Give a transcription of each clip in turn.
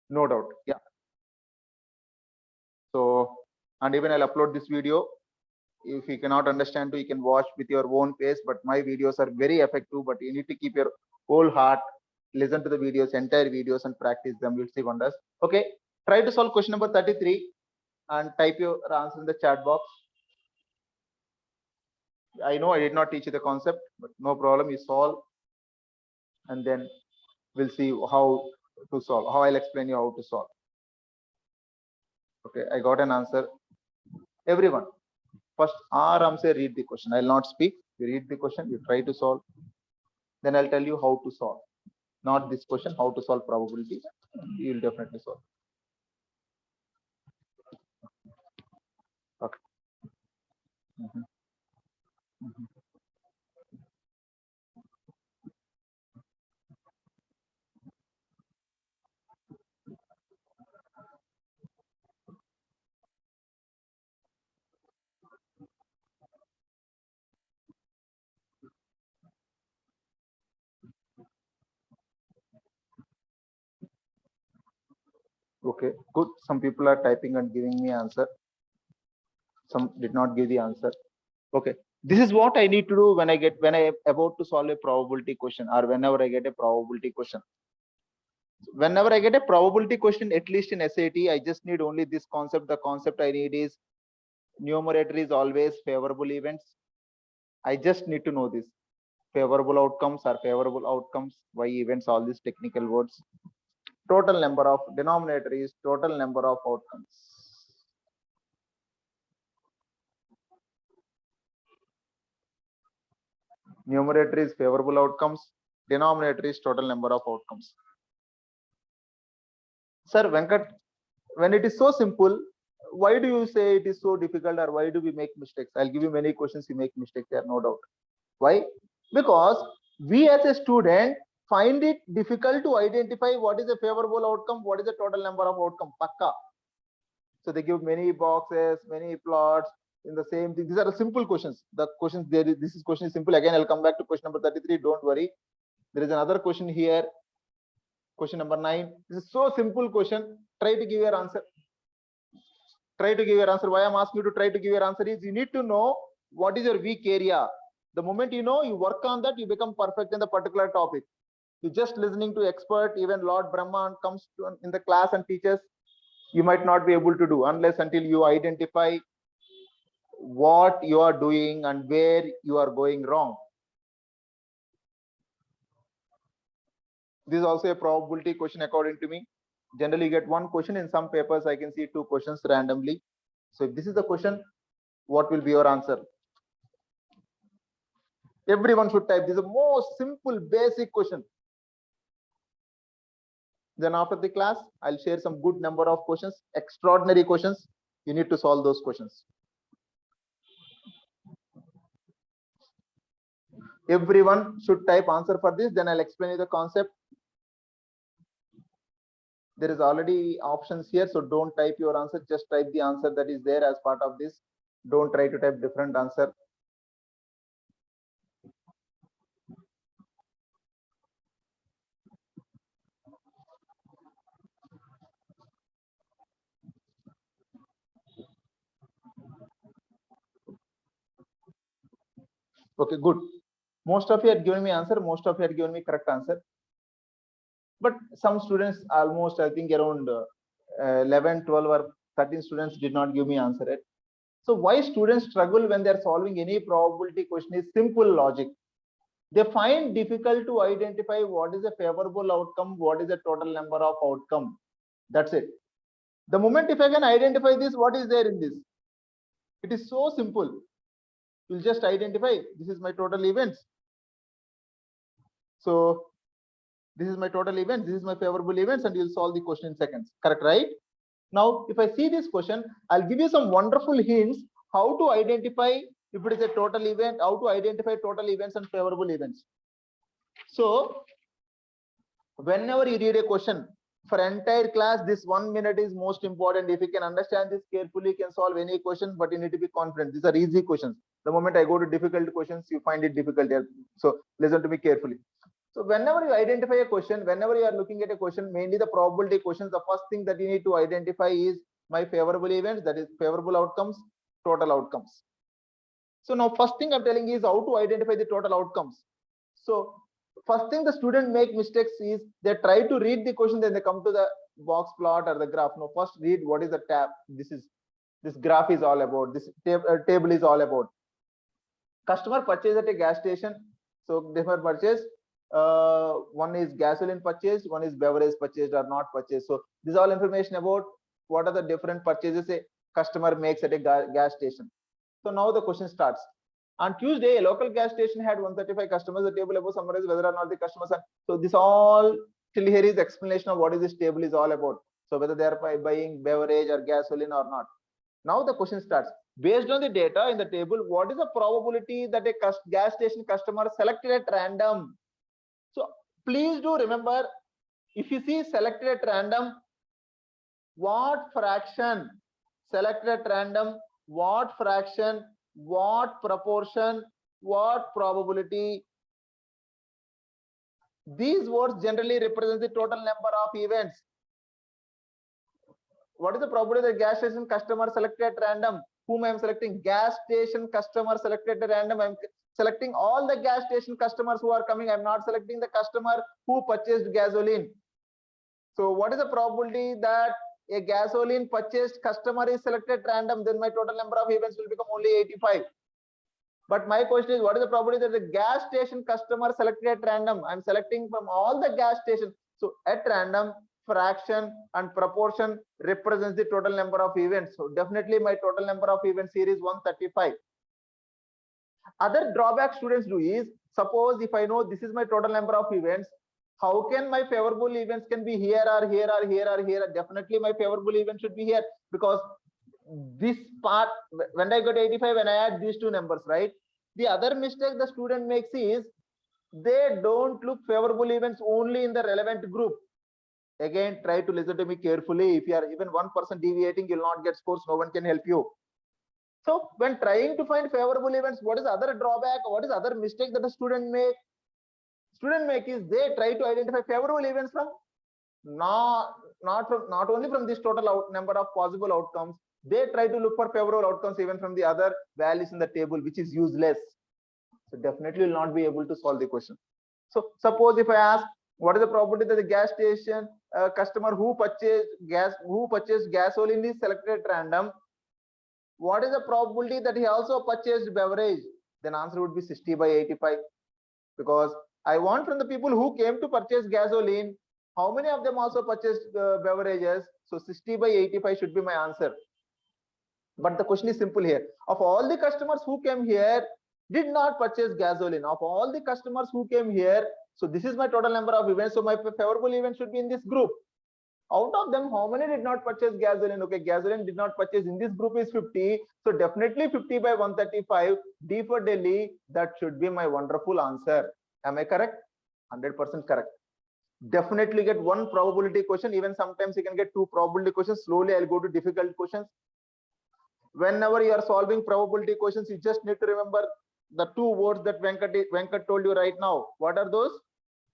No doubt. Yeah. So, and even I'll upload this video. If you cannot understand, you can watch with your own pace. But my videos are very effective. But you need to keep your whole heart, listen to the videos, entire videos, and practice them. You'll see wonders. Okay. Try to solve question number 33 and type your answer in the chat box. I know I did not teach you the concept, but no problem. You solve, and then we'll see how to solve. How I'll explain you how to solve. Okay, I got an answer. Everyone, first say read the question. I'll not speak. You read the question, you try to solve. Then I'll tell you how to solve. Not this question, how to solve probability. You'll definitely solve. Okay. Okay, good. Some people are typing and giving me answer. Some did not give the answer. Okay, this is what I need to do when I about to solve a probability question, or whenever I get a probability question. Whenever I get a probability question, at least in SAT, I just need only this concept. The concept I need is numerator is always favorable events. I just need to know this. Favorable outcomes or favorable outcomes, why events, all these technical words. Total number of denominator is total number of outcomes. Numerator is favorable outcomes. Denominator is total number of outcomes. Sir Venkat, when it is so simple, why do you say it is so difficult, or why do we make mistakes? I'll give you many questions. You make mistakes there, no doubt. Why? Because we as a student find it difficult to identify what is a favorable outcome, what is the total number of outcome. Pakka. So they give many boxes, many plots in the same thing. These are simple questions. The questions there is, this is question is simple. Again, I'll come back to question number 33. Don't worry. There is another question here. Question number 9. This is so simple question. Try to give your answer. Try to give your answer. Why I'm asking you to try to give your answer is you need to know what is your weak area. The moment you know, you work on that, you become perfect in the particular topic. You just listening to expert, even Lord Brahma comes to, in the class and teaches, you might not be able to do unless until you identify what you are doing and where you are going wrong. This is also a probability question according to me. Generally, you get one question. In some papers, I can see 2 questions randomly. So if this is the question, what will be your answer? Everyone should type. This is the most simple, basic question. Then after the class, I'll share some good number of questions, extraordinary questions. You need to solve those questions. Everyone should type answer for this. Then I'll explain you the concept. There is already options here, so don't type your answer. Just type the answer that is there as part of this. Don't try to type different answer. Okay, good. Most of you had given me answer. Most of you had given me correct answer. But some students, almost I think around 11, 12 or 13 students did not give me answer yet. So why students struggle when they're solving any probability question is simple logic. They find difficult to identify what is a favorable outcome, what is the total number of outcome. That's it. The moment if I can identify this, what is there in this? It is so simple. You'll just identify, this is my total events. So this is my total events, this is my favorable events, and you'll solve the question in seconds. Correct, right? Now, if I see this question, I'll give you some wonderful hints how to identify if it is a total event, how to identify total events and favorable events. So whenever you read a question for entire class, this 1 minute is most important. If you can understand this carefully, you can solve any question, but you need to be confident. These are easy questions. The moment I go to difficult questions, you find it difficult here. So listen to me carefully. So whenever you identify a question, whenever you are looking at a question, mainly the probability questions, the first thing that you need to identify is my favorable events, that is favorable outcomes, total outcomes. So now first thing I'm telling is how to identify the total outcomes. So first thing the student make mistakes is they try to read the question, then they come to the box plot or the graph. No, first read what is the tab. This graph is all about. This table is all about. Customer purchase at a gas station. So different purchase. One is gasoline purchased, one is beverage purchased or not purchased. So this is all information about what are the different purchases a customer makes at a gas station. So now the question starts. On Tuesday, a local gas station had 135 customers. The table above summarizes whether or not the customers are. So this all till here is explanation of what is this table is all about. So whether they are buying beverage or gasoline or not. Now the question starts. Based on the data in the table, what is the probability that a gas station customer selected at random? So please do remember, if you see selected at random, what fraction? Selected at random, what fraction, what proportion, what probability? These words generally represent the total number of events. What is the probability that gas station customer selected at random? Whom I am selecting? Gas station customer selected at random. I am selecting all the gas station customers who are coming. I am not selecting the customer who purchased gasoline. So what is the probability that a gasoline purchased customer is selected at random? Then my total number of events will become only 85. But my question is, what is the probability that the gas station customer selected at random? I'm selecting from all the gas stations. So at random, fraction and proportion represents the total number of events. So definitely my total number of events here is 135. Other drawback students do is, suppose if I know this is my total number of events, how can my favorable events can be here or here or here or here? Definitely my favorable event should be here, because this part, when I got 85, when I add these two numbers, right? The other mistake the student makes is they don't look favorable events only in the relevant group. Again, try to listen to me carefully. If you are even 1% deviating, you'll not get scores. No one can help you. So when trying to find favorable events, what is the other drawback? What is the other mistake that the student make? Student make is they try to identify favorable events from not only from this total number of possible outcomes. They try to look for favorable outcomes even from the other values in the table, which is useless. So definitely will not be able to solve the question. So suppose if I ask, what is the probability that the gas station customer who purchased gasoline is selected at random? What is the probability that he also purchased beverage? Then answer would be 60 by 85, because I want from the people who came to purchase gasoline, how many of them also purchased beverages? So 60 by 85 should be my answer. But the question is simple here. Of all the customers who came here, did not purchase gasoline. Of all the customers who came here, so this is my total number of events. So my favorable event should be in this group. Out of them, how many did not purchase gasoline? Okay, gasoline did not purchase in this group is 50. So definitely 50 by 135, D for Delhi, that should be my wonderful answer. Am I correct? 100% correct. Definitely get one probability question. Even sometimes you can get two probability questions. Slowly I'll go to difficult questions. Whenever you are solving probability questions, you just need to remember the two words that Venkat told you right now. What are those?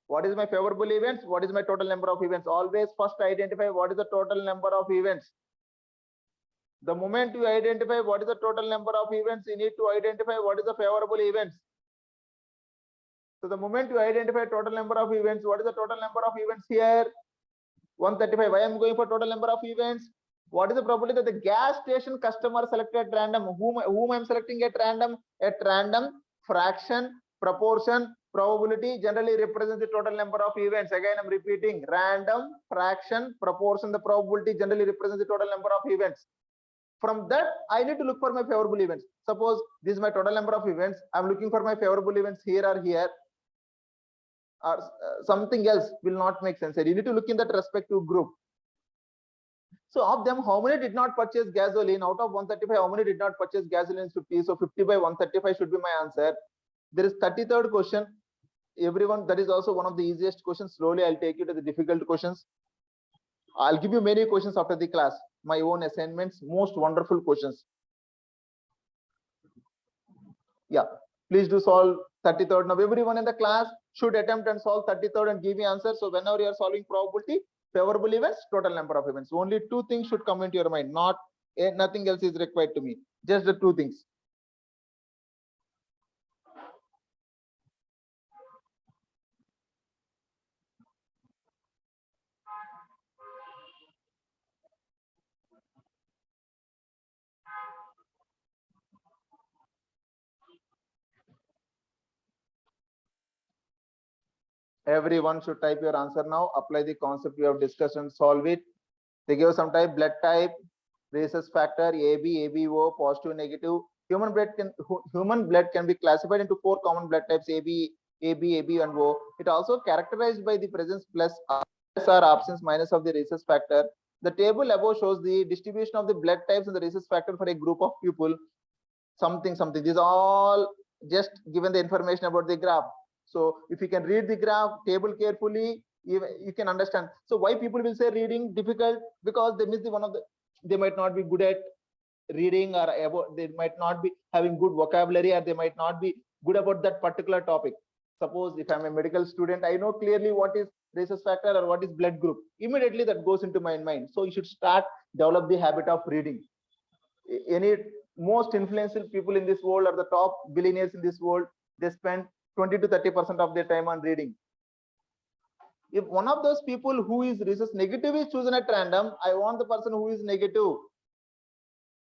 What is my favorable events? What is my total number of events? Always first identify what is the total number of events. The moment you identify what is the total number of events, you need to identify what is the favorable events. So the moment you identify total number of events, what is the total number of events here? 135. Why I am going for total number of events? What is the probability that the gas station customer selected at random? Whom I am selecting at random? At random, fraction, proportion, probability generally represents the total number of events. Again, I'm repeating: random, fraction, proportion, the probability generally represents the total number of events. From that, I need to look for my favorable events. Suppose this is my total number of events. I'm looking for my favorable events here or here, or something else will not make sense. You need to look in that respective group. So of them, how many did not purchase gasoline? Out of 135, how many did not purchase gasoline? 50. So 50 by 135 should be my answer. There is 33rd question. Everyone, that is also one of the easiest questions. Slowly I'll take you to the difficult questions. I'll give you many questions after the class. My own assignments, most wonderful questions. Yeah, please do solve 33rd. Now everyone in the class should attempt and solve 33rd and give me answer. So whenever you are solving probability, favorable events, total number of events. Only two things should come into your mind. Not nothing else is required to me. Just the two things. Everyone should type your answer now. Apply the concept we have discussed and solve it. They give some type, blood type, rhesus factor, AB, ABO, positive, negative. Human blood can be classified into 4 common blood types: AB, AB, and O. It also characterized by the presence plus or absence minus of the rhesus factor. The table above shows the distribution of the blood types and the rhesus factor for a group of people. Something. These are all just given the information about the graph. So if you can read the graph table carefully, you can understand. So why people will say reading difficult? Because they miss the one of the, they might not be good at reading, or about, they might not be having good vocabulary, or they might not be good about that particular topic. Suppose if I'm a medical student, I know clearly what is rhesus factor or what is blood group. Immediately that goes into my mind. So you should start develop the habit of reading. Any most influential people in this world or the top billionaires in this world, they spend 20 to 30% of their time on reading. If one of those people who is rhesus negative is chosen at random, I want the person who is negative.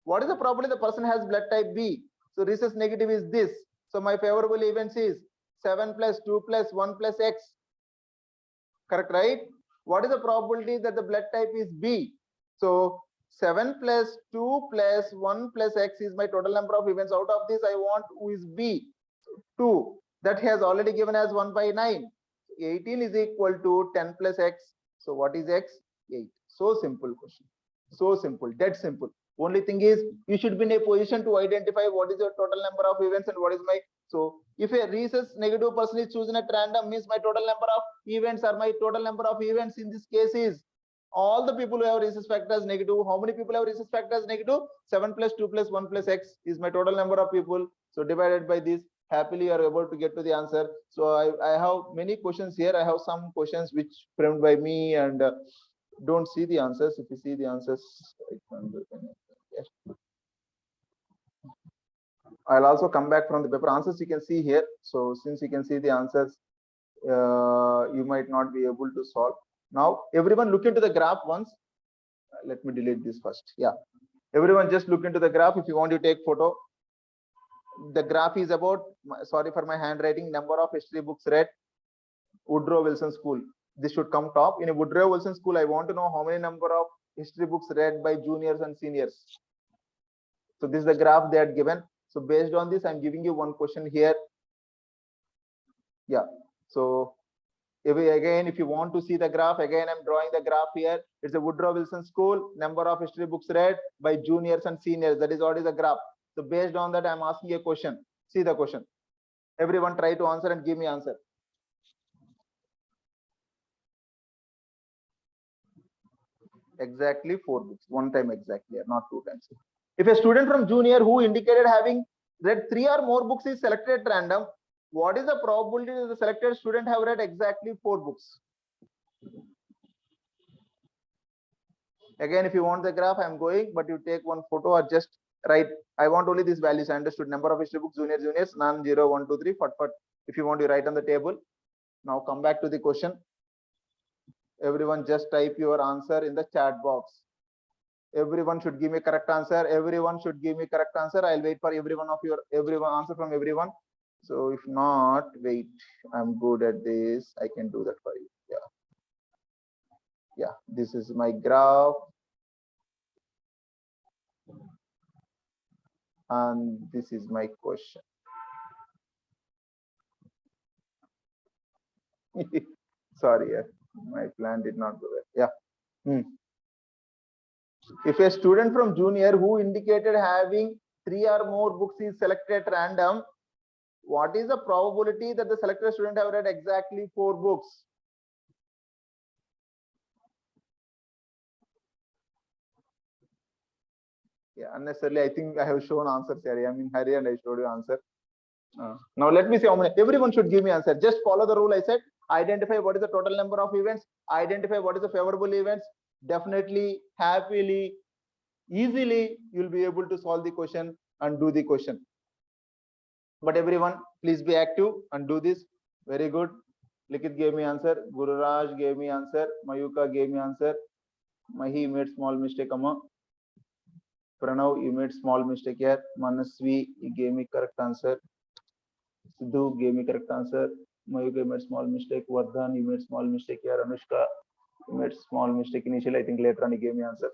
What is the probability the person has blood type B? So rhesus negative is this. So my favorable events is 7 plus 2 plus 1 plus X. Correct, right? What is the probability that the blood type is B? So 7 plus 2 plus 1 plus X is my total number of events. Out of this, I want who is B. 2. That he has already given as 1 by 9. 18 is equal to 10 plus X. So what is X? 8. So simple question. So simple, dead simple. Only thing is, you should be in a position to identify what is your total number of events and what is my. So if a rhesus negative person is chosen at random, means my total number of events or my total number of events in this case is all the people who have rhesus factors negative. How many people have rhesus factors negative? 7 plus 2 plus 1 plus X is my total number of people. So divided by this, happily you are able to get to the answer. So I have many questions here. I have some questions which framed by me, and don't see the answers. If you see the answers, I'll also come back from the paper. Answers you can see here. So since you can see the answers, you might not be able to solve. Now everyone look into the graph once. Let me delete this first. Yeah, everyone just look into the graph. If you want to take photo, the graph is about, sorry for my handwriting, number of history books read, Woodrow Wilson School. This should come top. In a Woodrow Wilson School, I want to know how many number of history books read by juniors and seniors. So this is the graph they had given. So based on this, I'm giving you one question here. Yeah. So again, if you want to see the graph, again, I'm drawing the graph here. It's a Woodrow Wilson School, number of history books read by juniors and seniors. That is what is the graph. So based on that, I'm asking a question. See the question. Everyone try to answer and give me answer. Exactly 4 books. One time exactly, not 2 times. If a student from junior who indicated having read 3 or more books is selected at random, what is the probability that the selected student have read exactly 4 books? Again, if you want the graph, I'm going, but you take one photo or just write. I want only these values. I understood. Number of history books, juniors, none, 0, 1, 2, 3, but if you want to write on the table. Now come back to the question. Everyone just type your answer in the chat box. Everyone should give me correct answer. Everyone should give me correct answer. I'll wait for everyone answer from everyone. So if not, wait, I'm good at this. I can do that for you. Yeah, this is my graph. And this is my question. Sorry, my plan did not go well. Yeah. If a student from junior who indicated having 3 or more books is selected at random, what is the probability that the selected student have read exactly 4 books? Yeah, unnecessarily, I think I have shown answers here. I'm in hurry and I showed you answer. Now let me see how many. Everyone should give me answer. Just follow the rule I said. Identify what is the total number of events. Identify what is the favorable events. Definitely, happily, easily, you'll be able to solve the question and do the question. But everyone, please be active and do this. Very good. Likit gave me answer. Gururaj gave me answer. Mayuka gave me answer. Mahi made small mistake. Amma. Pranav, you made small mistake here. Manasvi, you gave me correct answer. Sidhu gave me correct answer. Mayuka made small mistake. Vardhan, you made small mistake here. Anushka, you made small mistake initially. I think later on you gave me answer.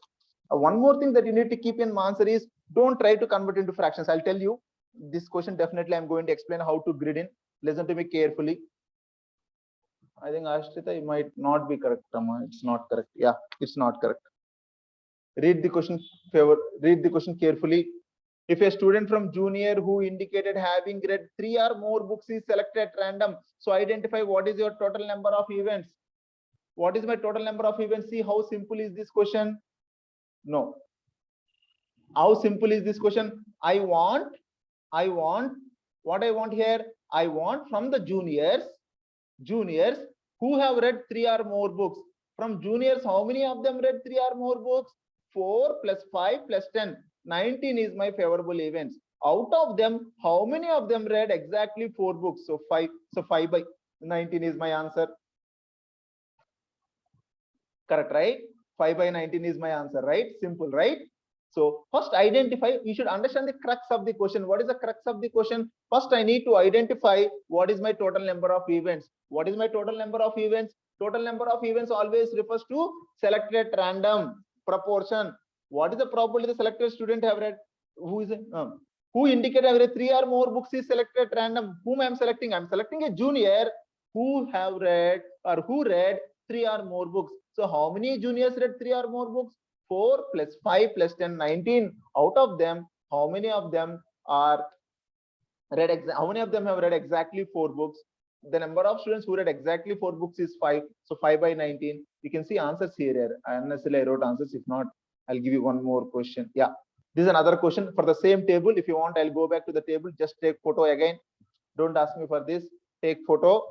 One more thing that you need to keep in my answer is don't try to convert into fractions. I'll tell you this question definitely I'm going to explain how to grid in. Listen to me carefully. I think Ashrita, it might not be correct. It's not correct. Yeah, it's not correct. Read the question carefully. If a student from junior who indicated having read 3 or more books is selected at random, so identify what is your total number of events. What is my total number of events? See how simple is this question? No. How simple is this question? I want what I want here. I want from the juniors who have read 3 or more books. From juniors, how many of them read 3 or more books? 4 plus 5 plus 10. 19 is my favorable events. Out of them, how many of them read exactly 4 books? So 5. So 5 by 19 is my answer. Correct, right? 5 by 19 is my answer, right? Simple, right? So first identify, you should understand the crux of the question. What is the crux of the question? First, I need to identify what is my total number of events. What is my total number of events? Total number of events always refers to selected random proportion. What is the probability the selected student have read? Who indicate have read 3 or more books is selected random. Whom I am selecting? I am selecting a junior who have read or who read 3 or more books. So how many juniors read 3 or more books? 4 plus 5 plus 10, 19. Out of them, how many of them are read? How many of them have read exactly 4 books? The number of students who read exactly 4 books is 5. So 5 by 19. You can see answers here. Unnecessarily I wrote answers. If not, I'll give you one more question. Yeah. This is another question for the same table. If you want, I'll go back to the table. Just take photo again. Don't ask me for this. Take photo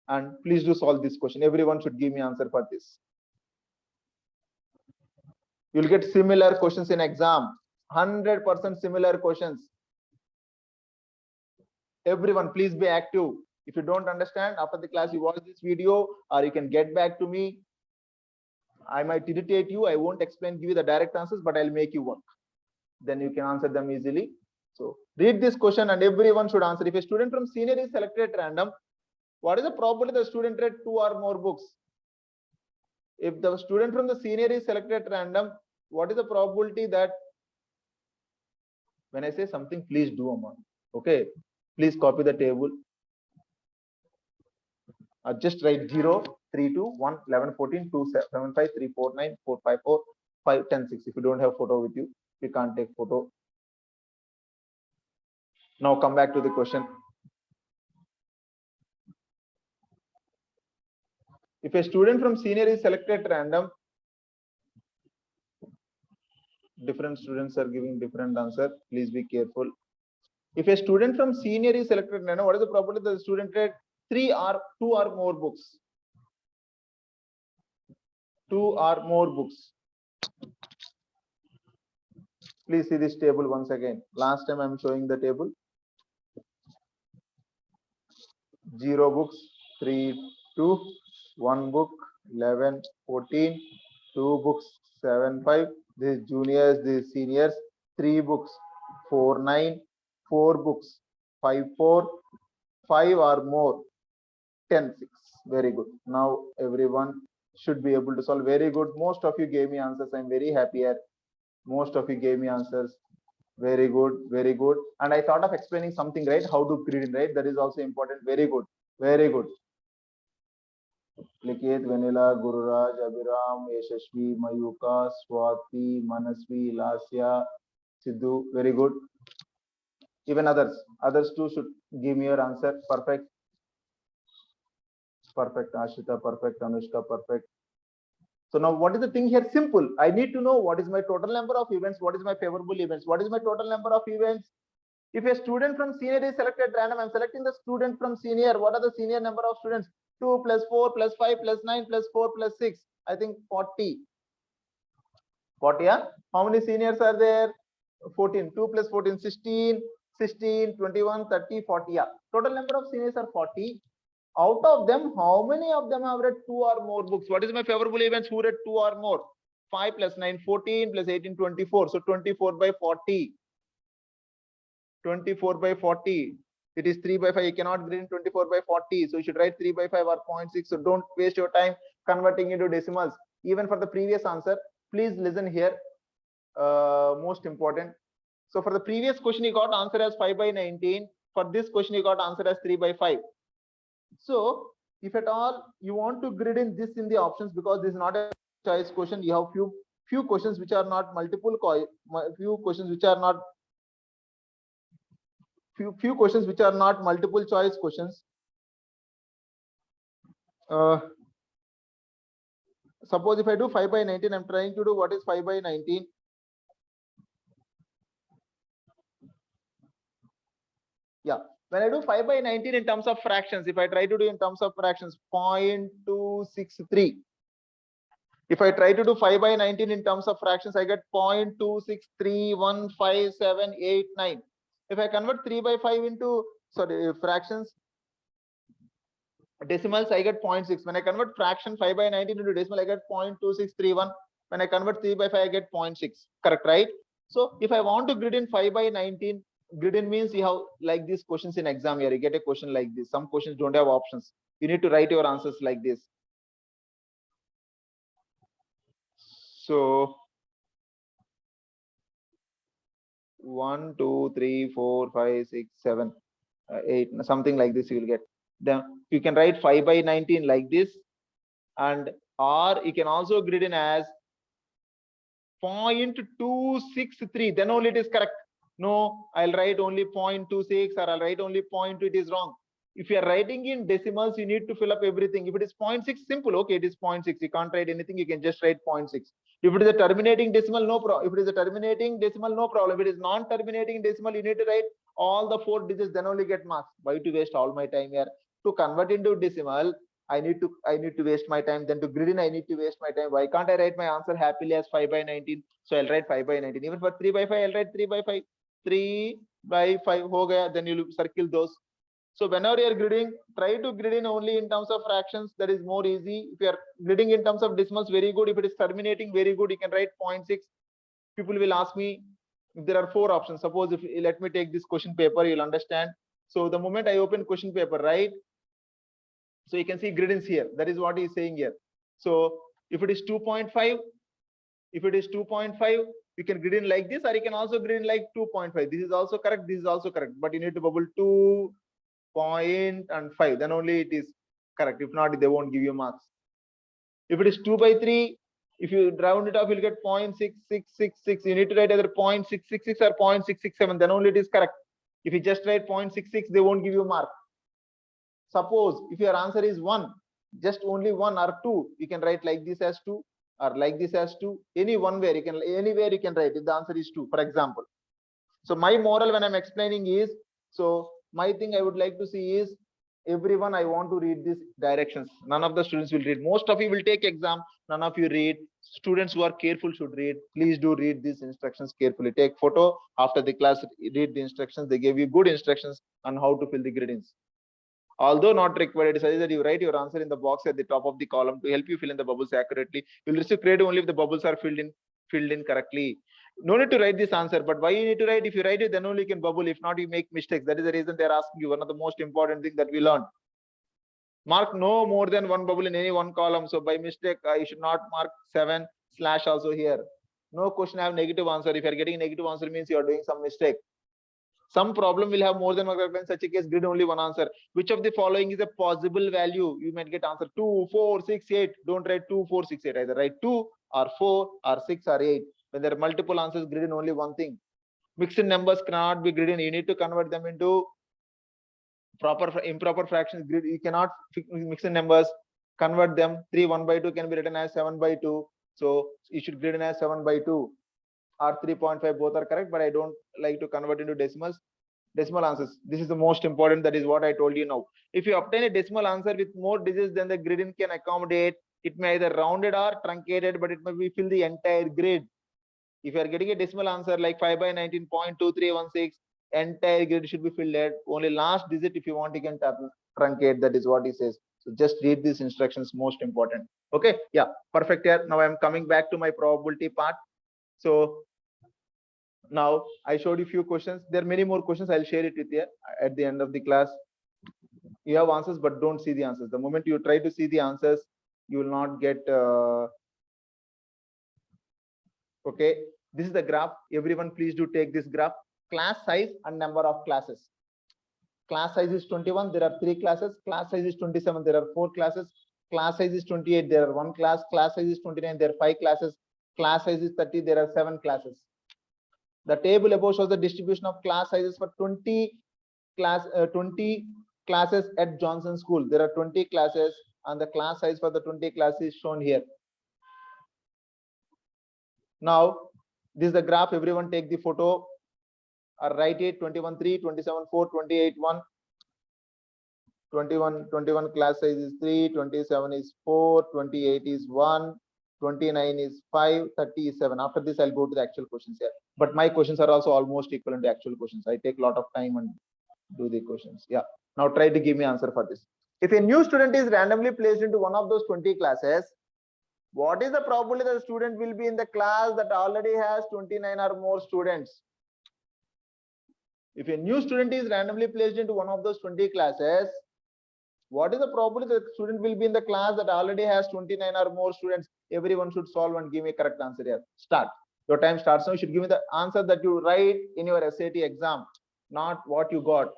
and please do solve this question. Everyone should give me answer for this. You'll get similar questions in exam. 100% similar questions. Everyone, please be active. If you don't understand, after the class, you watch this video or you can get back to me. I might irritate you. I won't explain, give you the direct answers, but I'll make you work. Then you can answer them easily. So read this question and everyone should answer. If a student from senior is selected at random, what is the probability the student read 2 or more books? If the student from the senior is selected at random, what is the probability that when I say something, please do a month. Okay, please copy the table. Just write 0, 3, 2, 1, 11, 14, 2, 7, 5, 3, 4, 9, 4, 5, 4, 5, 10, 6. If you don't have photo with you, you can't take photo. Now come back to the question. If a student from senior is selected at random, different students are giving different answer. Please be careful. If a student from senior is selected at random, what is the probability that the student read 2 or more books? 2 or more books. Please see this table once again. Last time I'm showing the table. 0 books, 3, 2, 1 book, 11, 14, 2 books, 7, 5. These juniors, these seniors, 3 books, 4, 9, 4 books, 5, 4, 5 or more, 10, 6. Very good. Now everyone should be able to solve. Very good. Most of you gave me answers. I'm very happy here. Most of you gave me answers. Very good, very good. And I thought of explaining something, right? How to grid in, right? That is also important. Very good, very good. Likit, Vanilla, Gururaj, Abhiram, Yashashvi, Mayuka, Swati, Manasvi, Lasya, Sidhu. Very good. Even others too should give me your answer. Perfect. Perfect, Ashita. Perfect, Anushka. Perfect. So now what is the thing here? Simple. I need to know what is my total number of events, what is my favorable events, what is my total number of events. If a student from senior is selected random, I'm selecting the student from senior. What are the senior number of students? 2 plus 4 plus 5 plus 9 plus 4 plus 6. I think 40. 40, yeah? How many seniors are there? 14. 2 plus 14, 16, 16, 21, 30, 40. Yeah. Total number of seniors are 40. Out of them, how many of them have read 2 or more books? What is my favorable events? Who read 2 or more? 5 plus 9, 14 plus 18, 24. So 24 by 40. 24 by 40. It is 3 by 5. You cannot grade 24 by 40. So you should write 3 by 5 or 0.6. So don't waste your time converting into decimals. Even for the previous answer, please listen here. Most important. So for the previous question, you got answer as 5 by 19. For this question, you got answer as 3 by 5. So if at all you want to grid in this in the options, because this is not a choice question, you have few questions which are not multiple, few questions which are not few questions which are not multiple choice questions. Suppose if I do 5 by 19, I'm trying to do what is 5 by 19. Yeah, when I do 5 by 19 in terms of fractions, if I try to do in terms of fractions, 0.263. If I try to do 5 by 19 in terms of fractions, I get 0.263157889. If I convert 3 by 5 into fractions, decimals, I get 0.6. When I convert fraction 5 by 19 into decimal, I get 0.2631. When I convert 3 by 5, I get 0.6. Correct, right? So if I want to grid in 5 by 19, grid in means you have like these questions in exam here. You get a question like this. Some questions don't have options. You need to write your answers like this. So 1, 2, 3, 4, 5, 6, 7, 8, something like this you will get. Then you can write 5 by 19 like this, and or you can also grid in as 0.263, then only it is correct. No, I'll write only 0.26 or I'll write only 0.2, it is wrong. If you are writing in decimals, you need to fill up everything. If it is 0.6, simple, okay, it is 0.6. You can't write anything, you can just write 0.6. If it is a terminating decimal, no problem. If it is a terminating decimal, no problem. If it is non-terminating decimal, you need to write all the 4 digits, then only get marks. Why to waste all my time here? To convert into decimal, I need to waste my time. Then to grid in, I need to waste my time. Why can't I write my answer happily as 5 by 19? So I'll write 5 by 19. Even for 3 by 5, I'll write 3 by 5. 3 by 5 ho gaya, then you'll circle those. So whenever you're gridding, try to grid in only in terms of fractions. That is more easy. If you're gridding in terms of decimals, very good. If it is terminating, very good. You can write 0.6. People will ask me if there are 4 options. Suppose if let me take this question paper, you'll understand. So the moment I open question paper, right? So you can see grid is here. That is what he is saying here. So if it is 2.5, if it is 2.5, you can grid in like this, or you can also grid in like 2.5. This is also correct. This is also correct. But you need to bubble 2.5. Then only it is correct. If not, they won't give you marks. If it is 2 by 3, if you round it off, you'll get 0.6666. You need to write either 0.666 or 0.667. Then only it is correct. If you just write 0.66, they won't give you mark. Suppose if your answer is 1, just only 1 or 2, you can write like this as 2 or like this as 2. Anywhere you can write if the answer is 2, for example. So my moral when I'm explaining is, so my thing I would like to see is, everyone I want to read these directions. None of the students will read. Most of you will take exam. None of you read. Students who are careful should read. Please do read these instructions carefully. Take photo after the class. Read the instructions. They gave you good instructions on how to fill the gradings. Although not required, it says that you write your answer in the box at the top of the column to help you fill in the bubbles accurately. You'll receive credit only if the bubbles are filled in correctly. No need to write this answer, but why you need to write? If you write it, then only you can bubble. If not, you make mistakes. That is the reason they're asking you. One of the most important things that we learned. Mark no more than 1 bubble in any one column. So by mistake, you should not mark 7 slash also here. No question have negative answer. If you're getting negative answer, means you are doing some mistake. Some problem will have more than one correct. In such a case, grid only one answer. Which of the following is a possible value? You might get answer 2, 4, 6, 8. Don't write 2, 4, 6, 8. Either write 2 or 4 or 6 or 8. When there are multiple answers, grid in only one thing. Mixed numbers cannot be grid in. You need to convert them into improper fractions. Grid, you cannot mix in numbers, convert them. 3 1 by 2 can be written as 7 by 2. So you should grid in as 7 by 2 or 3.5. Both are correct, but I don't like to convert into decimals. decimal answers. This is the most important. That is what I told you now. If you obtain a decimal answer with more digits than the grid can accommodate, it may either rounded or truncated, but it may be fill the entire grid. If you are getting a decimal answer like 5 by 19.2316, entire grid should be filled at only last digit. If you want, you can truncate. That is what he says. So just read these instructions, most important. Okay, yeah, perfect. Here now I'm coming back to my probability part. So now I showed you few questions. There are many more questions. I'll share it with you at the end of the class. You have answers, but don't see the answers. The moment you try to see the answers, you will not get okay. This is the graph. Everyone please do take this graph. Class size and number of classes. Class size is 21, there are 3 classes. Class size is 27, there are 4 classes. Class size is 28, there are 1 class. Class size is 29, there are 5 classes. Class size is 30, there are 7 classes. The table above shows the distribution of class sizes for 20 classes at Johnson School. There are 20 classes and the class size for the 20 classes is shown here. Now, this is the graph. Everyone take the photo or write it. 21.3, 27.4, 28.1. 21 class size is 3, 27 is 4, 28 is 1, 29 is 5, 30 is 7. After this, I'll go to the actual questions here. But my questions are also almost equivalent to actual questions. I take a lot of time and do the questions. Yeah. Now try to give me answer for this. If a new student is randomly placed into one of those 20 classes, what is the probability that the student will be in the class that already has 29 or more students? If a new student is randomly placed into one of those 20 classes, what is the probability that the student will be in the class that already has 29 or more students? Everyone should solve and give me a correct answer here. Start. Your time starts now. You should give me the answer that you write in your SAT exam, not what you got.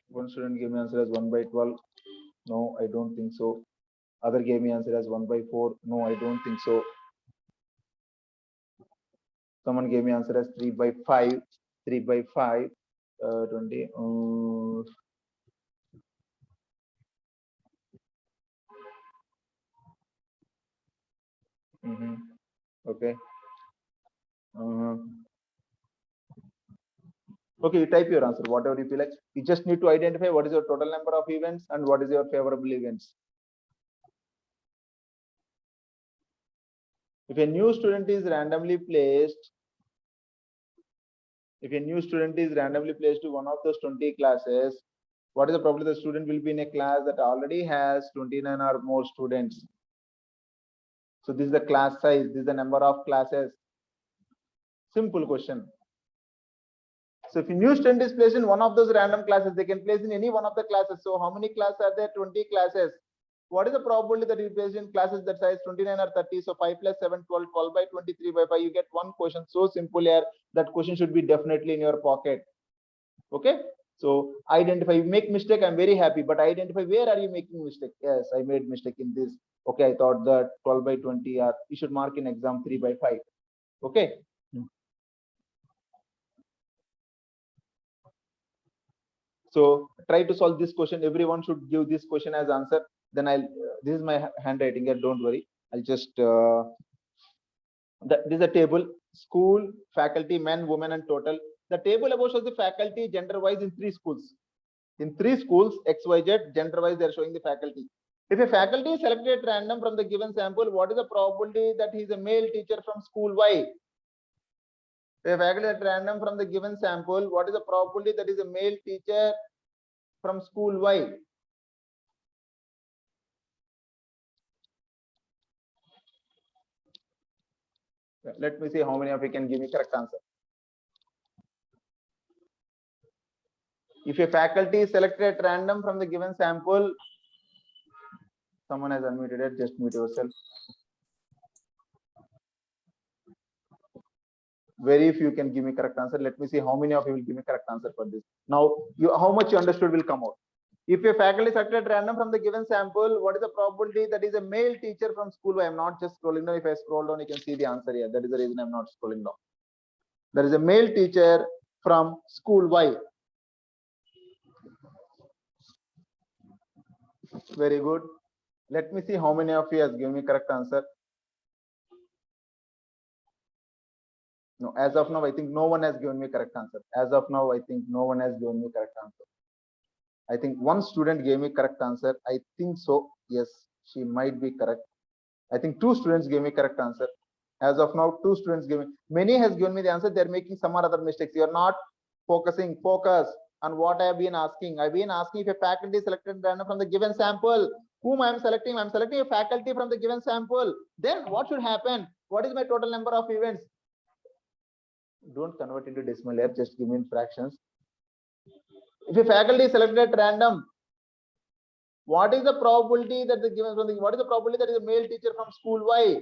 One student gave me answer as 1 by 12. No, I don't think so. Other gave me answer as 1 by 4. No, I don't think so. Someone gave me answer as 3 by 5. 3 by 5. 20. Okay. Okay, you type your answer, whatever you feel like. You just need to identify what is your total number of events and what is your favorable events. If a new student is randomly placed, to one of those 20 classes, what is the probability the student will be in a class that already has 29 or more students? So this is the class size, this is the number of classes. Simple question. So if a new student is placed in one of those random classes, they can place in any one of the classes. So how many classes are there? 20 classes. What is the probability that you place in classes that size 29 or 30? So 5 plus 7, 12, 12 by 23 by 5. You get one question. So simple here. That question should be definitely in your pocket. Okay. So identify. You make mistake. I'm very happy. But identify where are you making mistake? Yes, I made mistake in this. Okay, I thought that 12 by 20 are you should mark in exam 3 by 5. Okay. So try to solve this question. Everyone should give this question as answer. Then I'll. This is my handwriting here. Don't worry. I'll just. This is a table. School, faculty, men, women, and total. The table above shows the faculty gender-wise in 3 schools. In 3 schools, XYZ, gender-wise, they are showing the faculty. If a faculty is selected at random from the given sample, what is the probability that he is a male teacher from school Y? If a faculty at random from the given sample, what is the probability that is a male teacher from school Y? Let me see how many of you can give me correct answer. If a faculty is selected at random from the given sample, someone has unmuted it, just mute yourself. Very few can give me correct answer. Let me see how many of you will give me correct answer for this. Now, how much you understood will come out. If a faculty is selected at random from the given sample, what is the probability that is a male teacher from school Y? I'm not just scrolling down. If I scroll down, you can see the answer here. That is the reason I'm not scrolling down. There is a male teacher from school Y. Very good. Let me see how many of you has given me correct answer. No, as of now, I think no one has given me correct answer. As of now, I think no one has given me correct answer. I think one student gave me correct answer. I think so. Yes, she might be correct. I think two students gave me correct answer. As of now, two students gave me. Many has given me the answer. They're making some other mistakes. You're not focusing. Focus on what I have been asking. I've been asking if a faculty selected random from the given sample. Whom I'm selecting? I'm selecting a faculty from the given sample. Then what should happen? What is my total number of events? Don't convert into decimal here. Just give me in fractions. If a faculty is selected at random, what is the probability that the given from the, what is the probability that is a male teacher from school Y?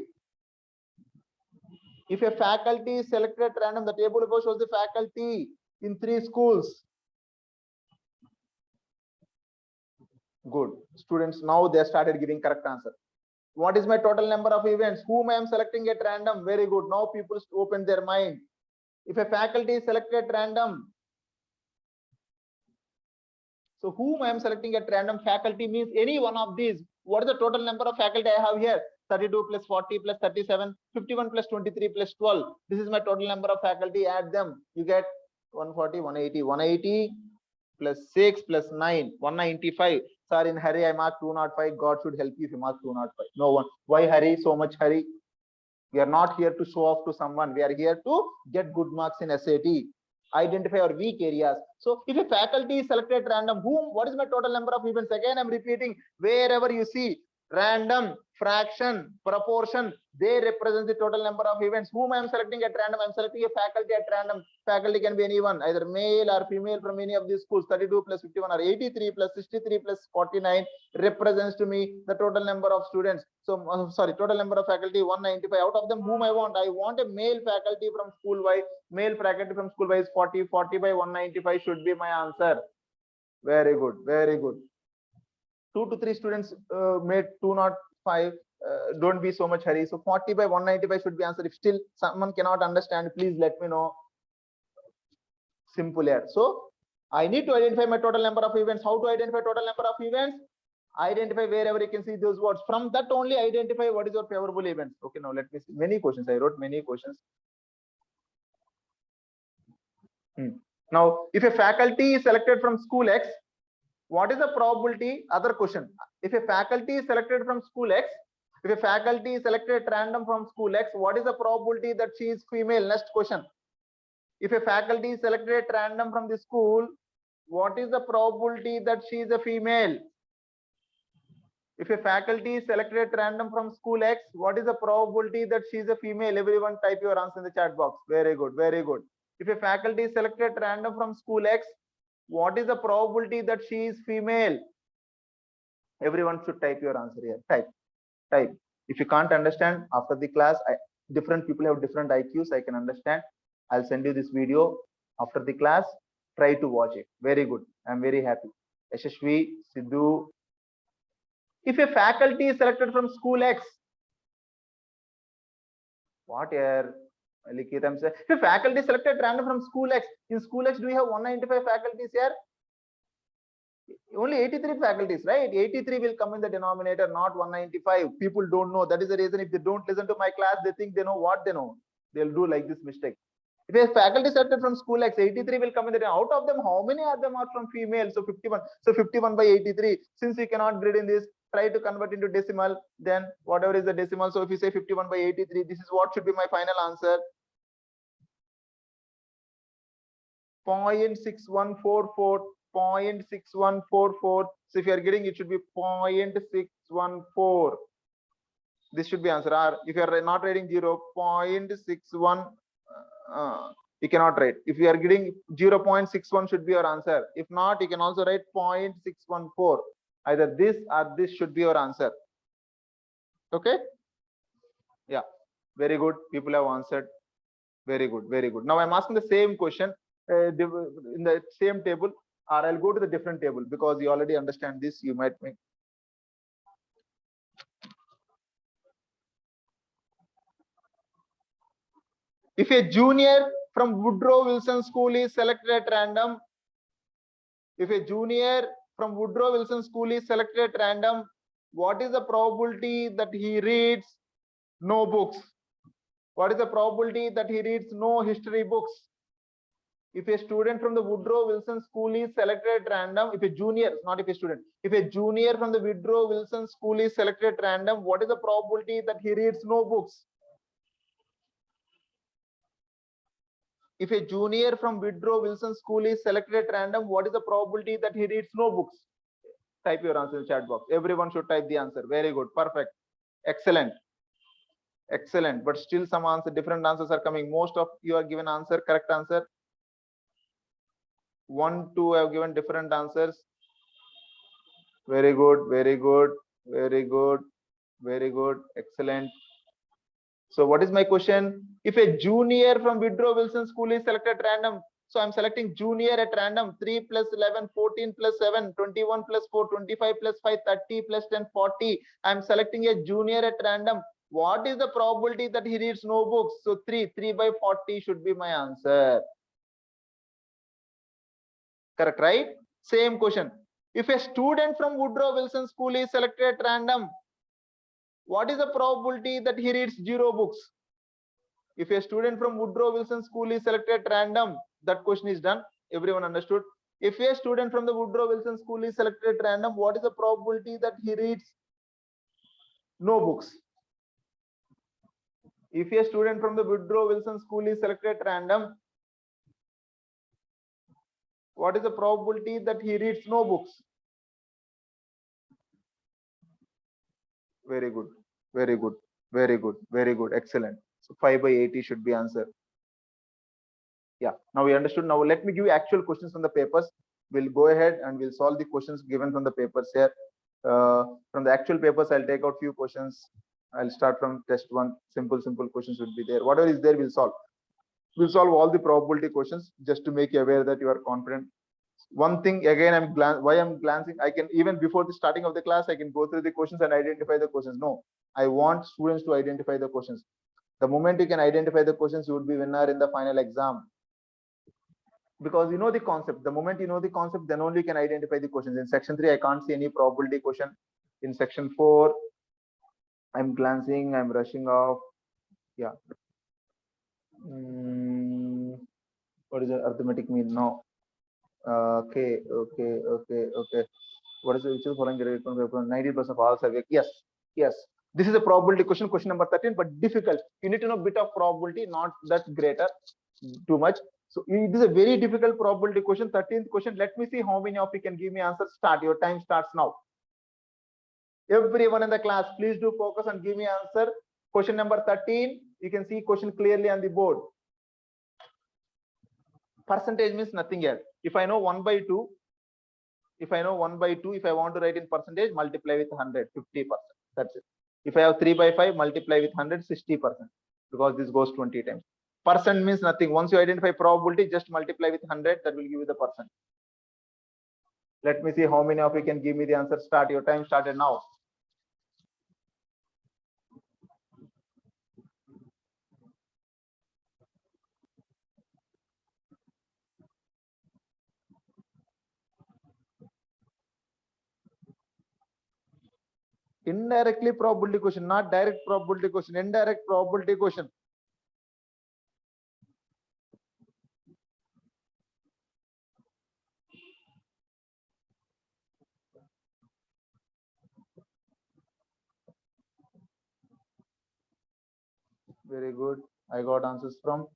If a faculty is selected at random, the table above shows the faculty in 3 schools. Good. Students, now they started giving correct answer. What is my total number of events? Whom I am selecting at random? Very good. Now people open their mind. If a faculty is selected at random, so whom I am selecting at random faculty means any one of these. What is the total number of faculty I have here? 32 plus 40 plus 37, 51 plus 23 plus 12. This is my total number of faculty. Add them. You get 140, 180, 180 plus 6 plus 9, 195. Sir, in hurry, I mark 205. God should help you if you mark 205. No one. Why hurry? So much hurry. We are not here to show off to someone. We are here to get good marks in SAT. Identify our weak areas. So if a faculty is selected at random, what is my total number of events? Again, I'm repeating, wherever you see random, fraction, proportion, they represent the total number of events. Whom I am selecting at random? I'm selecting a faculty at random. Faculty can be anyone, either male or female from any of these schools. 32 plus 51 or 83 plus 63 plus 49 represents to me the total number of students. So total number of faculty 195. Out of them, whom I want a male faculty from school Y. Male faculty from school Y is 40 by 195 should be my answer. Very good, very good. 2 to 3 students made 205. Don't be so much hurry. So 40 by 195 should be answered. If still someone cannot understand, please let me know. Simple here. So I need to identify my total number of events. How to identify total number of events? Identify wherever you can see those words. From that only identify what is your favorable events. Okay, now let me see. Many questions. I wrote many questions. Now, if a faculty is selected from school X, what is the probability? Other question. If a faculty is selected from school X, if a faculty is selected at random from school X, what is the probability that she is female? Next question. If a faculty is selected at random from the school, what is the probability that she is a female? If a faculty is selected at random from school X, what is the probability that she is a female? Everyone type your answer in the chat box. Very good, very good. If a faculty is selected at random from school X, what is the probability that she is female? Everyone should type your answer here. Type. If you can't understand after the class, different people have different IQs. I can understand. I'll send you this video after the class. Try to watch it. Very good. I'm very happy. Yashashvi, Sidhu. If a faculty is selected from school X, what here? If a faculty is selected random from school X, in school X, do we have 195 faculties here? Only 83 faculties, right? 83 will come in the denominator, not 195. People don't know. That is the reason if they don't listen to my class, they think they know what they know. They'll do like this mistake. If a faculty selected from school X, 83 will come in the out of them. How many of them are from female? So 51. So 51 by 83. Since we cannot grid in this, try to convert into decimal. Then whatever is the decimal. So if you say 51 by 83, this is what should be my final answer. 0.6144. 0.6144. So if you are getting, it should be 0.614. This should be answer. Or if you are not writing 0.61, you cannot write. If you are getting 0.61 should be your answer. If not, you can also write 0.614. Either this or this should be your answer. Okay. Yeah. Very good. People have answered. Very good. Very good. Now I'm asking the same question in the same table, or I'll go to the different table because you already understand this. You might make. If a junior from Woodrow Wilson School is selected at random, if a junior from Woodrow Wilson School is selected at random, what is the probability that he reads no books? What is the probability that he reads no history books? If a student from the Woodrow Wilson School is selected at random, if a junior, not if a student, if a junior from the Woodrow Wilson School is selected at random, what is the probability that he reads no books? If a junior from Woodrow Wilson School is selected at random, what is the probability that he reads no books? Type your answer in the chat box. Everyone should type the answer. Very good. Perfect. Excellent. Excellent. But still some answer, different answers are coming. Most of you are given answer, correct answer. 1, 2 have given different answers. Very good. Very good. Very good. Very good. Excellent. So what is my question? If a junior from Woodrow Wilson School is selected at random, so I'm selecting junior at random. 3 plus 11, 14 plus 7, 21 plus 4, 25 plus 5, 30 plus 10, 40. I'm selecting a junior at random. What is the probability that he reads no books? So 3 by 40 should be my answer. Correct, right? Same question. If a student from Woodrow Wilson School is selected at random, what is the probability that he reads 0 books? If a student from Woodrow Wilson School is selected at random, that question is done. Everyone understood? If a student from the Woodrow Wilson School is selected at random, what is the probability that he reads no books? If a student from the Woodrow Wilson School is selected at random, what is the probability that he reads no books? Very good. Very good. Very good. Very good. Excellent. So 5 by 80 should be answered. Yeah, now we understood. Now let me give you actual questions from the papers. We'll go ahead and we'll solve the questions given from the papers here. From the actual papers, I'll take out few questions. I'll start from test 1. Simple questions would be there. Whatever is there, we'll solve. We'll solve all the probability questions just to make you aware that you are confident. One thing again, why I'm glancing, I can, even before the starting of the class, I can go through the questions and identify the questions. No, I want students to identify the questions. The moment you can identify the questions, you would be winner in the final exam. Because you know the concept. The moment you know the concept, then only you can identify the questions. In section 3, I can't see any probability question. In section 4, I'm glancing, I'm rushing off. Yeah. What is the arithmetic mean? No. Okay. What is the which is following 90% of all subjects? Yes. This is a probability question, question number 13, but difficult. You need to know a bit of probability, not that greater, too much. So it is a very difficult probability question. 13th question. Let me see how many of you can give me answer. Start. Your time starts now. Everyone in the class, please do focus and give me answer. Question number 13. You can see question clearly on the board. Percentage means nothing else. If I know 1 by 2, if I want to write in percentage, multiply with 100, 50%. That's it. If I have 3 by 5, multiply with 100, 60%, because this goes 20 times. Percent means nothing. Once you identify probability, just multiply with 100. That will give you the percent. Let me see how many of you can give me the answer. Start. Your time started now. Indirectly probability question, not direct probability question. Indirect probability question. Very good. I got answers from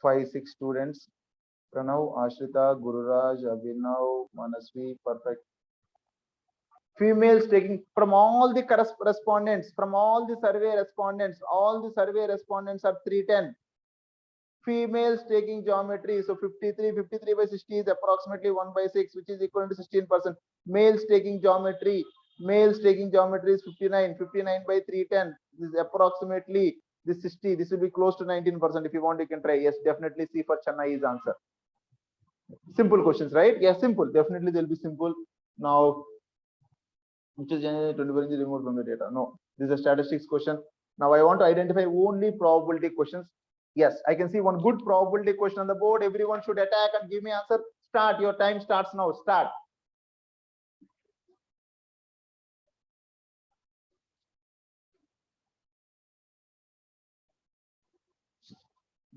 5, 6 students. Pranav, Ashrita, Gururaj, Abhinav, Manasvi. Perfect. Females taking from all the respondents, from all the survey respondents are 310. Females taking geometry, so 53 by 60 is approximately 1 by 6, which is equal to 16%. Males taking geometry is 59 by 310. This is approximately this 60. This will be close to 19%. If you want, you can try. Yes, definitely C for Chennai is answer. Simple questions, right? Yes, simple. Definitely they'll be simple. Now, which is 20% removed from the data. No, this is a statistics question. Now I want to identify only probability questions. Yes, I can see one good probability question on the board. Everyone should attack and give me answer. Start. Your time starts now. Start.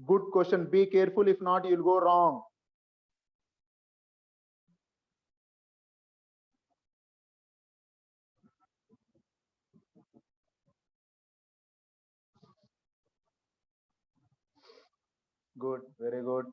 Good question. Be careful. If not, you'll go wrong. Good. Very good.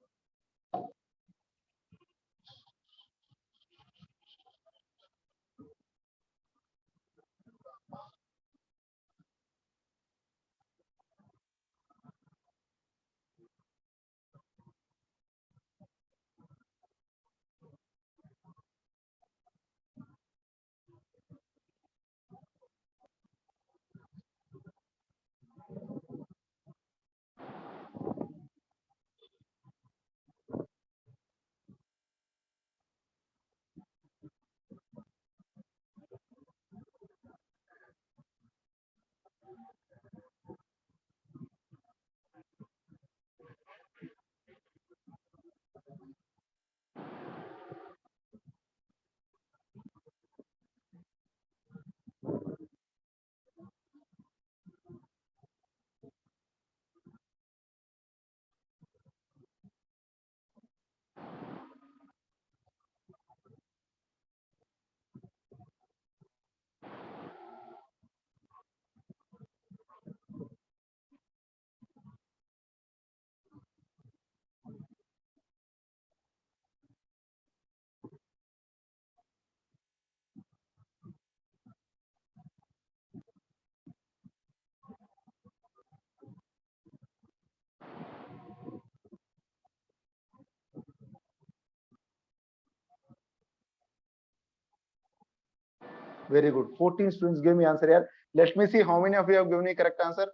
Very good. 14 students gave me answer here. Let me see how many of you have given me correct answer.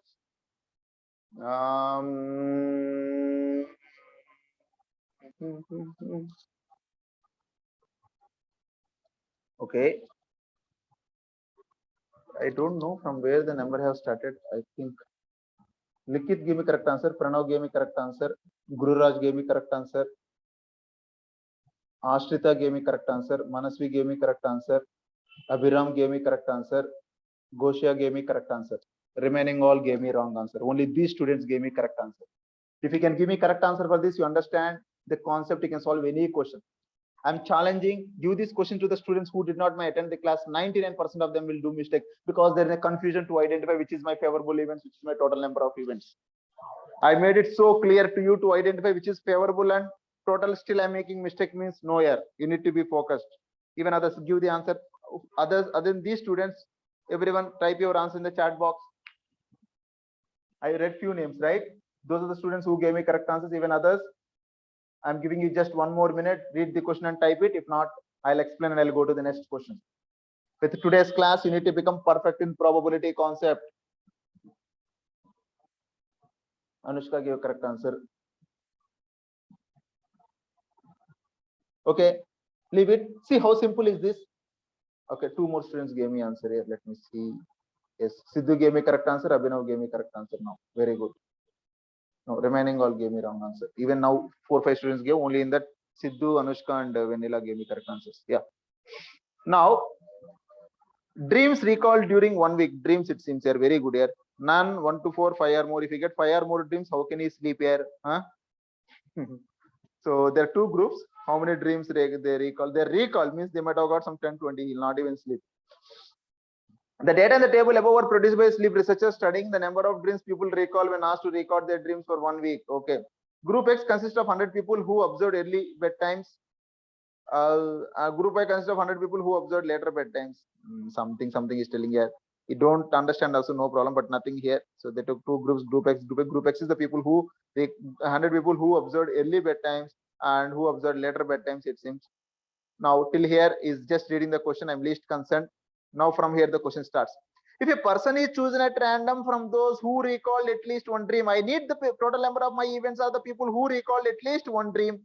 Okay. I don't know from where the number have started. I think Likit gave me correct answer. Pranav gave me correct answer. Gururaj gave me correct answer. Ashrita gave me correct answer. Manasvi gave me correct answer. Abhiram gave me correct answer. Goshia gave me correct answer. Remaining all gave me wrong answer. Only these students gave me correct answer. If you can give me correct answer for this, you understand the concept. You can solve any question. I'm challenging. Give this question to the students who did not attend the class. 99% of them will do mistake because there is a confusion to identify which is my favorable events, which is my total number of events. I made it so clear to you to identify which is favorable and total. Still, I'm making mistake means no error. You need to be focused. Even others give the answer. Others, other than these students, everyone type your answer in the chat box. I read few names, right? Those are the students who gave me correct answers. Even others, I'm giving you just 1 more minute. Read the question and type it. If not, I'll explain and I'll go to the next question. With today's class, you need to become perfect in probability concept. Anushka gave correct answer. Okay, leave it. See how simple is this. Okay, 2 more students gave me answer here. Let me see. Yes, Sidhu gave me correct answer. Abhinav gave me correct answer now. Very good. No, remaining all gave me wrong answer. Even now, 4-5 students gave. Only in that Sidhu, Anushka, and Vanilla gave me correct answers. Yeah. Now, dreams recalled during 1 week. Dreams, it seems, are very good here. None, 1 to 4, 5 or more. If you get 5 or more dreams, how can you sleep here? Huh? So there are 2 groups. How many dreams they recall? They recall means they might have got some 10, 20. He'll not even sleep. The data in the table above were produced by sleep researchers studying the number of dreams people recall when asked to record their dreams for 1 week. Okay. Group X consists of 100 people who observed early bedtimes. Group Y consists of 100 people who observed later bedtimes. Something is telling here. You don't understand also, no problem, but nothing here. So they took 2 groups, Group X, Group Y. Group X is the people who, 100 people who observed early bedtimes and who observed later bedtimes, it seems. Now till here is just reading the question. I'm least concerned. Now from here the question starts. If a person is chosen at random from those who recalled at least one dream, I need the total number of my events are the people who recalled at least one dream.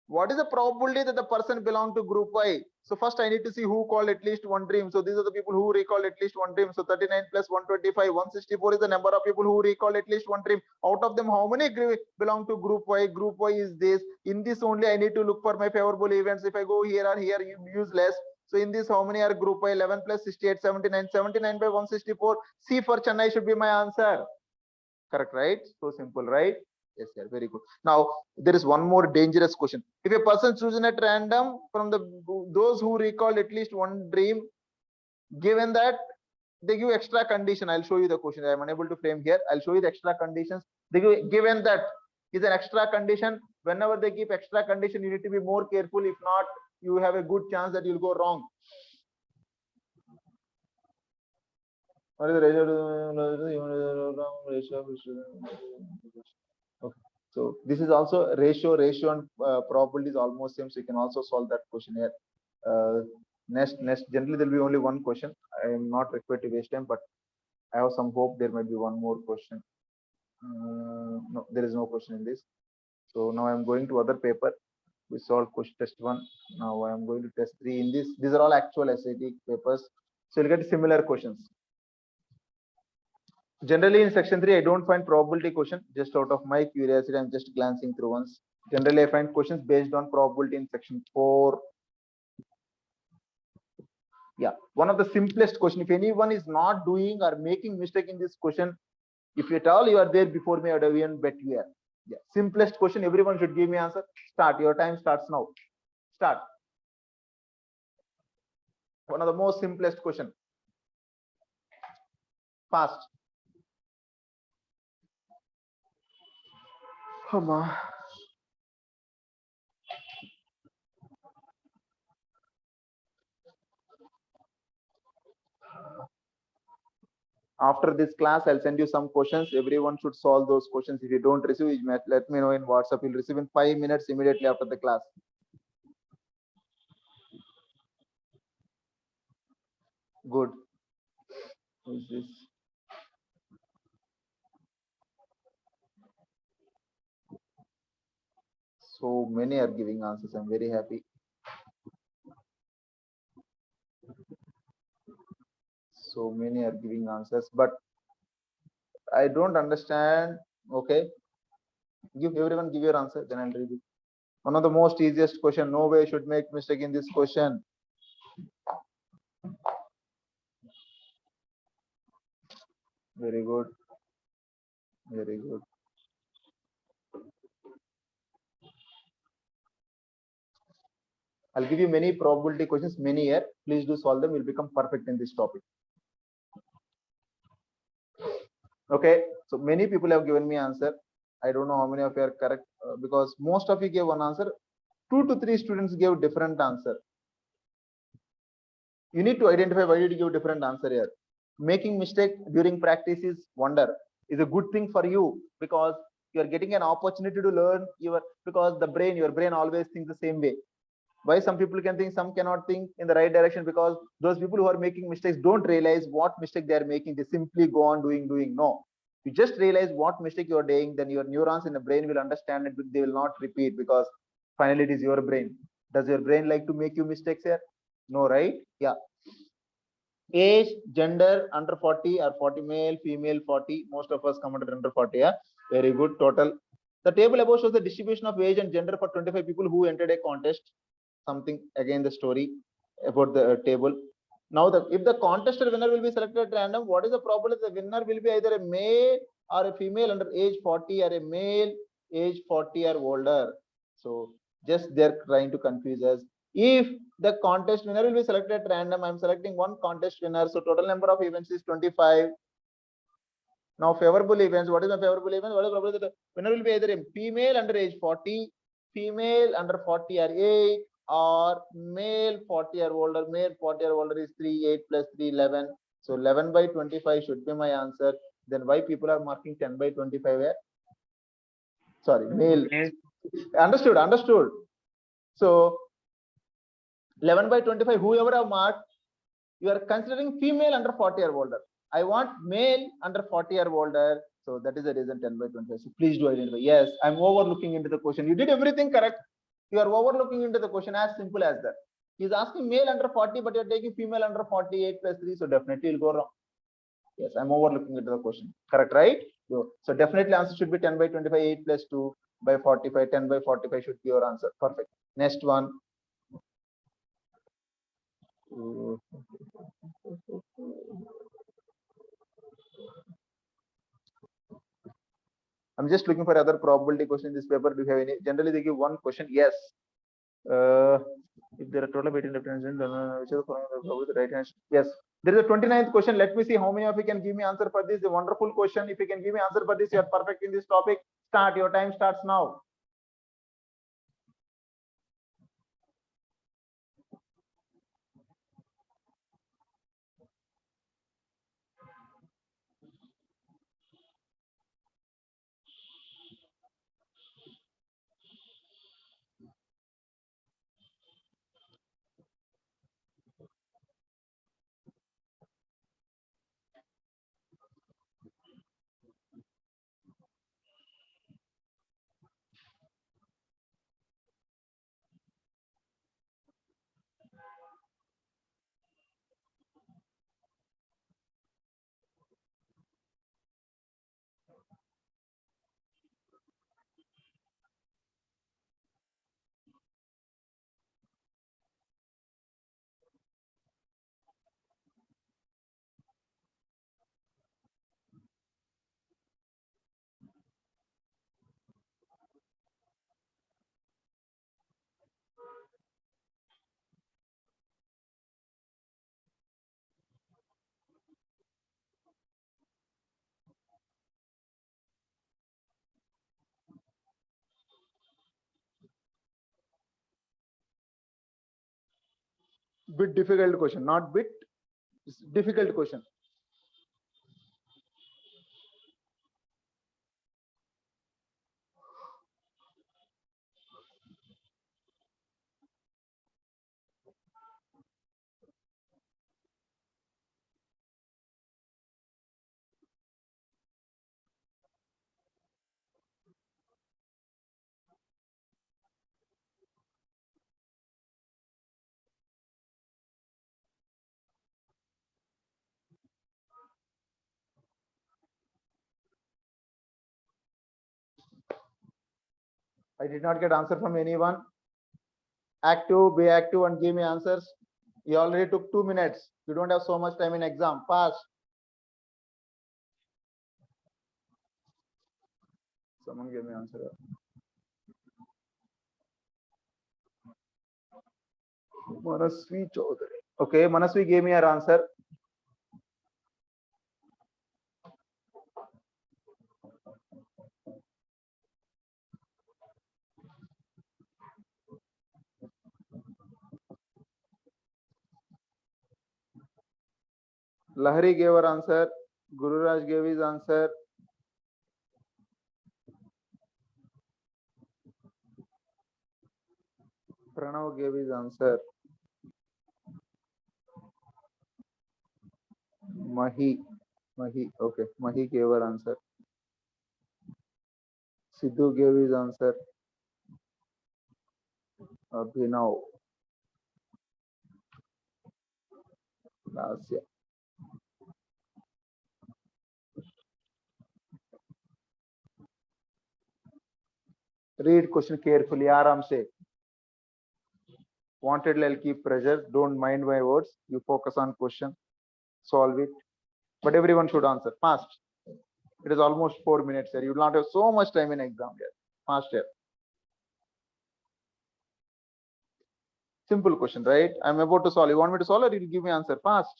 What is the probability that the person belong to group Y? So first I need to see who called at least one dream. So these are the people who recall at least one dream. So 39 plus 125, 164 is the number of people who recall at least one dream. Out of them, how many belong to group Y? Group Y is this. In this only I need to look for my favorable events. If I go here or here, useless. So in this, how many are group Y? 11 plus 68, 79. 79 by 164. C for Chennai should be my answer. Correct, right? So simple, right? Yes, sir. Very good. Now there is one more dangerous question. If a person chosen at random from those who recall at least one dream, given that they give extra condition, I'll show you the question. I'm unable to frame here. I'll show you the extra conditions. They give, given that is an extra condition. Whenever they keep extra condition, you need to be more careful. If not, you have a good chance that you'll go wrong. What is the ratio? Okay. So this is also ratio and probability is almost same. So you can also solve that question here. Next. Generally, there will be only one question. I am not required to waste time, but I have some hope there might be one more question. No, there is no question in this. So now I am going to other paper. We solved question test 1. Now I am going to test 3 in this. These are all actual SAT papers. So you'll get similar questions. Generally in section 3, I don't find probability question. Just out of my curiosity, I'm just glancing through once. Generally, I find questions based on probability in section 4. Yeah, one of the simplest question. If anyone is not doing or making mistake in this question, if at all you are there before me, I would even bet you are. Yeah, simplest question. Everyone should give me answer. Start. Your time starts now. Start. One of the most simplest question. Fast. Come on. After this class, I'll send you some questions. Everyone should solve those questions. If you don't receive, let me know in WhatsApp. You'll receive in 5 minutes immediately after the class. Good. Who is this? So many are giving answers. I'm very happy. So many are giving answers, but I don't understand. Okay. Everyone give your answer, then I'll read it. One of the most easiest question. No way should make mistake in this question. Very good. Very good. I'll give you many probability questions, many here. Please do solve them. You'll become perfect in this topic. Okay. So many people have given me answer. I don't know how many of you are correct because most of you gave one answer. 2 to 3 students gave different answer. You need to identify why did you give different answer here. Making mistake during practice is wonder. Is a good thing for you because you are getting an opportunity to learn because your brain always thinks the same way. Why some people can think, some cannot think in the right direction, because those people who are making mistakes don't realize what mistake they are making. They simply go on doing. No, you just realize what mistake you are doing, then your neurons in the brain will understand it, but they will not repeat because finally it is your brain. Does your brain like to make you mistakes here? No, right? Yeah. Age, gender, under 40 or 40 male, female 40. Most of us come under 40. Yeah, very good. Total. The table above shows the distribution of age and gender for 25 people who entered a contest. Something again the story about the table. Now, if the contest winner will be selected at random, what is the probability the winner will be either a male or a female under age 40 or a male age 40 or older? So just they're trying to confuse us. If the contest winner will be selected at random, I'm selecting one contest winner. So total number of events is 25. Now favorable events. What is the favorable event? What is the probability that the winner will be either a female under age 40, female under 40 or 8, or male 40 or older. Male 40 or older is 3, 8 plus 3, 11. So 11 by 25 should be my answer. Then why people are marking 10 by 25 here? Sorry, male. Understood. So 11 by 25, whoever have marked, you are considering female under 40 or older. I want male under 40 or older. So that is the reason 10 by 25. So please do identify. Yes, I'm overlooking into the question. You did everything correct. You are overlooking into the question, as simple as that. He's asking male under 40, but you're taking female under 48 plus 3. So definitely you'll go wrong. Yes, I'm overlooking into the question. Correct, right? So definitely answer should be 10 by 25, 8 plus 2 by 45. 10 by 45 should be your answer. Perfect. Next one. I'm just looking for other probability question in this paper. Do you have any? Generally, they give one question. Yes. If there are total of 18 left hand, which is the right hand? Yes. There is a 29th question. Let me see how many of you can give me answer for this. A wonderful question. If you can give me answer for this, you are perfect in this topic. Start. Your time starts now. Bit difficult question, not bit. It's difficult question. I did not get answer from anyone. Active, be active and give me answers. You already took 2 minutes. You don't have so much time in exam. Fast. Someone give me answer. Manasvi Chaudhary. Okay, Manasvi gave me her answer. Lahari gave her answer. Gururaj gave his answer. Pranav gave his answer. Mahi. Okay. Mahi gave her answer. Sidhu gave his answer. Abhinav. Lasya. Read question carefully. Aram se. Wanted, I'll keep pressure. Don't mind my words. You focus on question. Solve it. But everyone should answer. Fast. It is almost 4 minutes here. You will not have so much time in exam here. Fast here. Simple question, right? I'm about to solve. You want me to solve or you give me answer? Fast.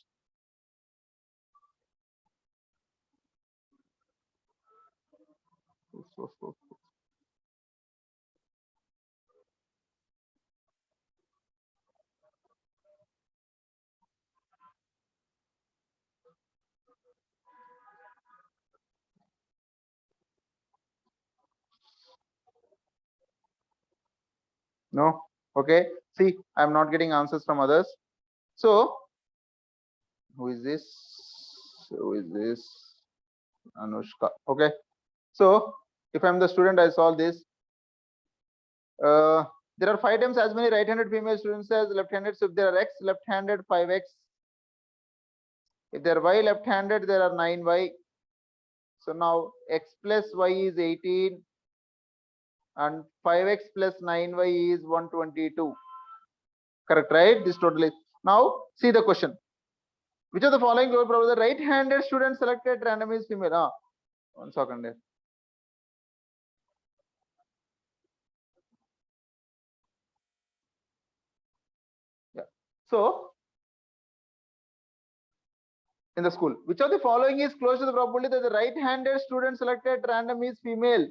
No? Okay. See, I'm not getting answers from others. So, who is this? Who is this? Anushka. Okay. So, if I'm the student, I solve this. There are 5 times as many right-handed female students as left-handed. So, if there are X left-handed, 5X. If there are Y left-handed, there are 9Y. So now X plus Y is 18 and 5X plus 9Y is 122. Correct, right? This totally. Now, see the question. Which of the following will probably the right-handed student selected random is female? 1 second there. So in the school, which of the following is close to the probability that the right-handed student selected at random is female?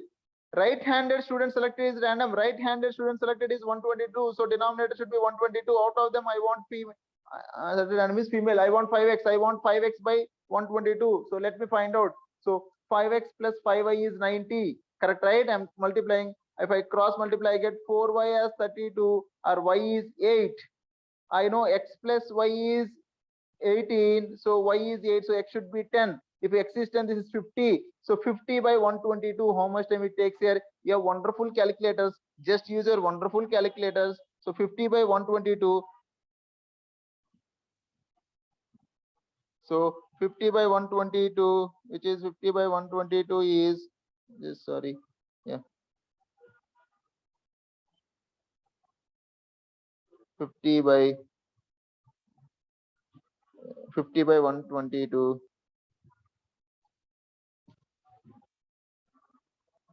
Right-handed student selected is random. Right-handed student selected is 122. So denominator should be 122. Out of them, I want female. Random is female. I want 5x. I want 5x by 122. So let me find out. So 5x plus 5y is 90. Correct, right? I'm multiplying. If I cross multiply, I get 4y as 32 or y is 8. I know x plus y is 18, so y is 8, so x should be 10. If x is 10, this is 50. So 50 by 122, how much time it takes here? You have wonderful calculators. Just use your wonderful calculators. So 50 by 122. So 50 by 122, which is 50 by 122 is this, sorry, yeah, 50 by 122.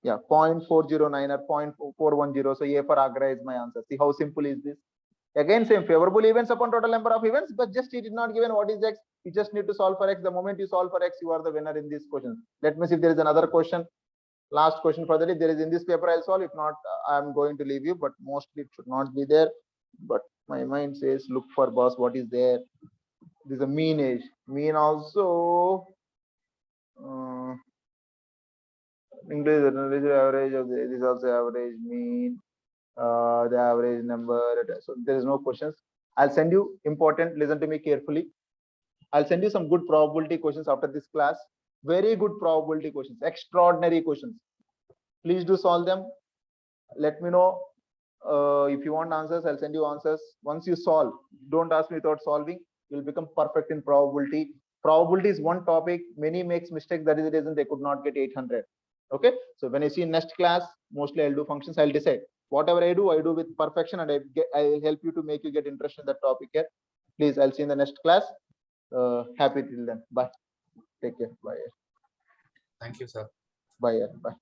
Yeah, 0.409 or 0.410. So A for Agra is my answer. See how simple is this? Again, same favorable events upon total number of events, but just it is not given what is x. You just need to solve for x. The moment you solve for x, you are the winner in this question. Let me see if there is another question. Last question for the day. If there is in this paper, I'll solve. If not, I'm going to leave you, but mostly it should not be there. But my mind says, look for boss, what is there? This is a mean age. Mean also. English average of this is also average mean, the average number. So there is no questions. I'll send you important. Listen to me carefully. I'll send you some good probability questions after this class. Very good probability questions, extraordinary questions. Please do solve them. Let me know if you want answers. I'll send you answers. Once you solve, don't ask me without solving. You'll become perfect in probability. Probability is one topic. Many makes mistakes. That is the reason they could not get 800. Okay. So when I see next class, mostly I'll do functions. I'll decide whatever I do with perfection, and I'll help you to make you get interest in that topic here. Please, I'll see you in the next class. Happy till then. Bye. Take care. Bye. Thank you, sir. Bye. Bye.